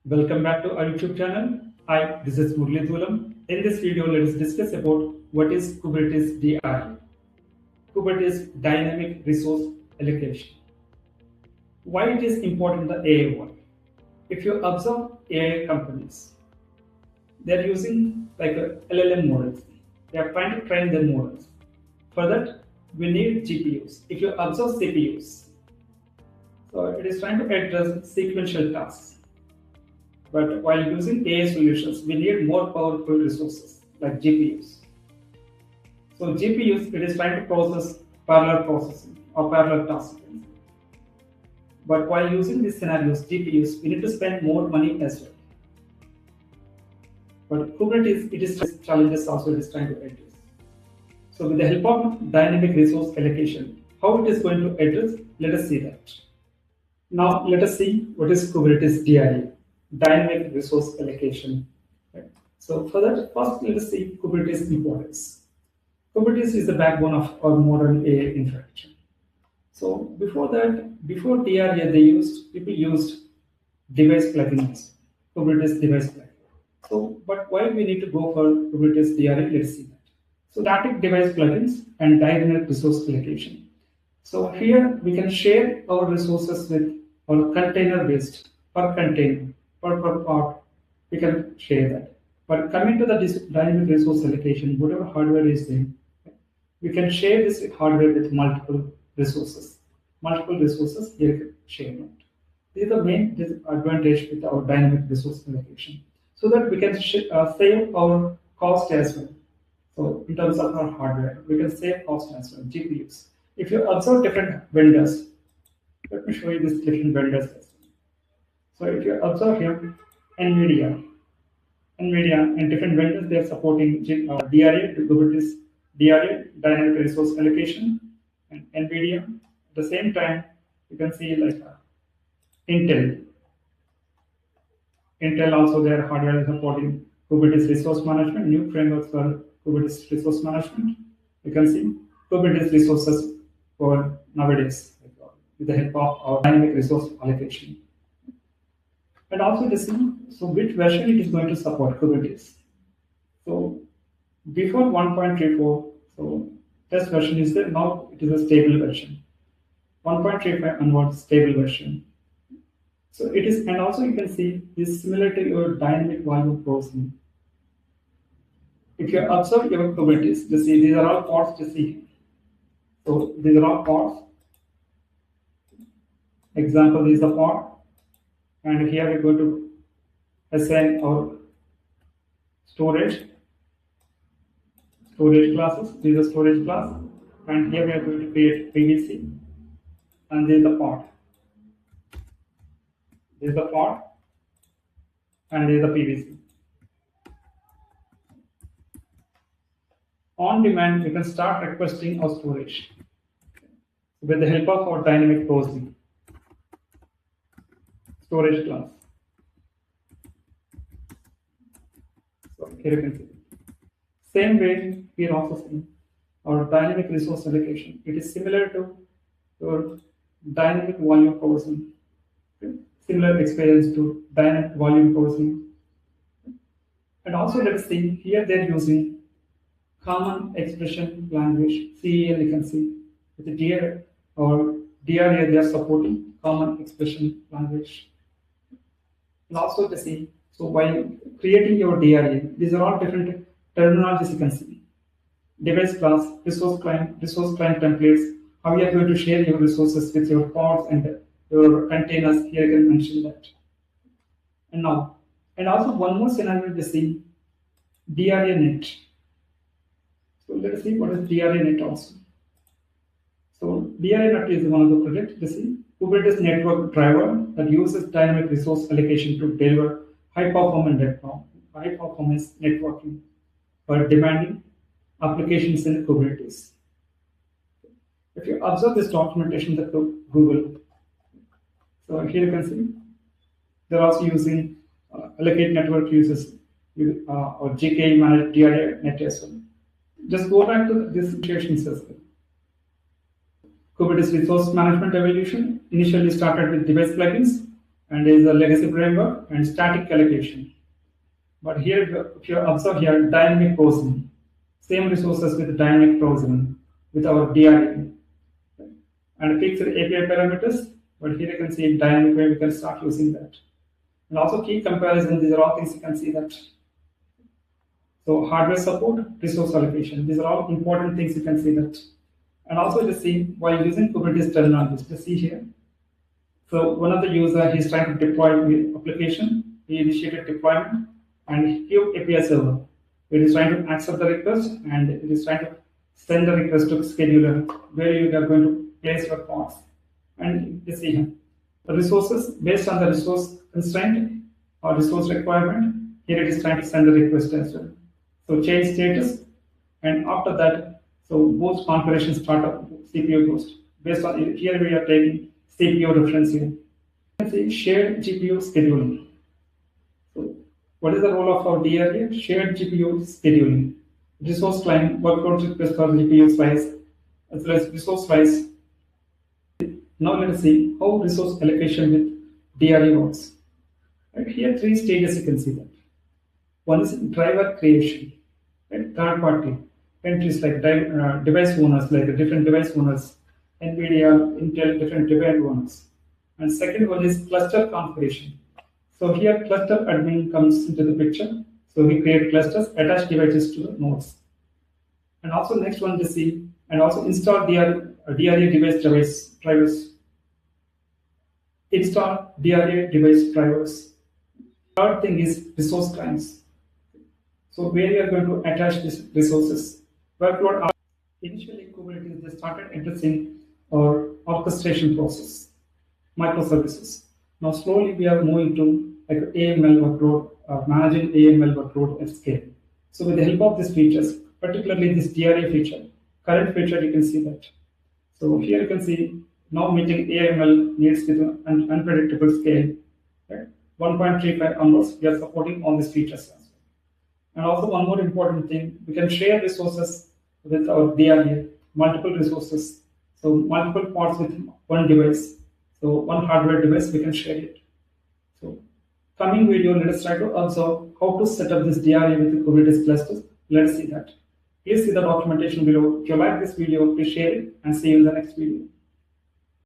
Welcome back to our YouTube channel. Hi, this is Murli Dhulam. In this video, let us discuss about what is Kubernetes DRA, Kubernetes Dynamic Resource Allocation. Why it is important in the AI world? If you observe AI companies, they are using like LLM models. They are trying to train their models. For that, we need GPUs. If you observe CPUs, so it is trying to address sequential tasks. But while using AI solutions, we need more powerful resources like GPUs. So GPUs, it is trying to process parallel processing or parallel tasking. But while using these scenarios, GPUs, we need to spend more money as well. But Kubernetes, it is challenges also it is trying to address. So with the help of dynamic resource allocation, how it is going to address, let us see that. Now let us see what is Kubernetes DRA. Dynamic resource allocation. Right? So for that, first let us see Kubernetes importance. Kubernetes is the backbone of our modern AI infrastructure. So before that, before DRA, people used device plugins, Kubernetes device plugin. So, but why we need to go for Kubernetes DRA? Let's see that. So static device plugins and dynamic resource allocation. So here we can share our resources with our container-based per container. Per part, we can share that. But coming to the dynamic resource allocation, whatever hardware is there, we can share this hardware with multiple resources. Multiple resources, here we can share that. This is the main advantage with our dynamic resource allocation. So that we can save our cost as well. So in terms of our hardware, we can save cost as well, GPUs. If you observe different vendors, let me show you these different vendors as well. So if you observe here, NVIDIA and different vendors, they are supporting DRA, Kubernetes DRA, dynamic resource allocation, and NVIDIA. At the same time, you can see like Intel. Intel also their hardware is supporting Kubernetes resource management, new frameworks for Kubernetes resource management. You can see Kubernetes resources for nowadays with the help of our dynamic resource allocation. And also to see, so which version it is going to support Kubernetes. So before 1.34, so test version is there, now it is a stable version. 1.35 onwards stable version. So it is, and also you can see this similar to your dynamic volume processing. If you observe your Kubernetes, you see these are all pods to see. So these are all pods. Example, this is a pod. And here we go to assign our storage classes. This is a storage class, and here we are going to create PVC, and this is the pod. This is the pod, and this is the PVC. On demand, we can start requesting our storage with the help of our dynamic processing. Storage class. So here you can see. Same way, we are also seeing our dynamic resource allocation. It is similar to your dynamic volume processing. Okay? Similar experience to dynamic volume processing. And also let's see, here they're using common expression language, CEL you can see. With the DRA or DRA, they are supporting common expression language. And also to see, so while creating your DRA, these are all different terminologies you can see. Device class, resource client templates, how you are going to share your resources with your pods and your containers, here you can mention that. And now, and also one more scenario to see, DRA net. So let us see what is DRA net also. So DRA net is one of the projects to see. Kubernetes network driver that uses dynamic resource allocation to deliver high performance networking for demanding applications in Kubernetes. If you observe this documentation that Google, so here you can see they're also using allocate network uses or GKE managed DRA net as well. Just go back to this situation system. Kubernetes resource management evolution initially started with device plugins and is the legacy framework and static allocation. But here, if you observe here, dynamic provisioning, same resources with dynamic provisioning with our DRA and fixed API parameters. But here you can see dynamic way we can start using that. And also key comparison, these are all things you can see that. So hardware support, resource allocation, these are all important things you can see that. And also to see while using Kubernetes terminologies, to see here. So one of the user, he's trying to deploy the application, he initiated deployment and here API server. It is trying to accept the request and it is trying to send the request to scheduler where you are going to place your pods. And you see here, the resources based on the resource constraint or resource requirement, here it is trying to send the request as well. So change status, and after that, so both configuration startup CPU boost. Based on here we are taking CPU reference here. You can see shared GPU scheduling. So what is the role of our DRA? Shared GPU scheduling. Resource client workload request for GPU slice as well as resource slice. Now let us see how resource allocation with DRA works. Right here, 3 stages you can see that. One is driver creation, right? Third party entries like device owners, like the different device owners, NVIDIA, Intel, different device owners. And second one is cluster configuration. So here cluster admin comes into the picture. So we create clusters, attach devices to the nodes. And also next one to see, and also install DRA device drivers. Install DRA device drivers. Third thing is resource clients. So where we are going to attach these resources. Workload. Initially, Kubernetes they started addressing our orchestration process, microservices. Now slowly we are moving to like AML workload, managing AML workload at scale. So with the help of these features, particularly this DRA feature, current feature, you can see that. So here you can see now meeting AML needs with an unpredictable scale. Right? 1.35 onwards, we are supporting all these features as well. And also one more important thing, we can share resources with our DRA, multiple resources. So multiple pods with one device. So one hardware device, we can share it. So coming video, let us try to observe how to set up this DRA with the Kubernetes clusters. Let us see that. Please see the documentation below. If you like this video, please share it and see you in the next video.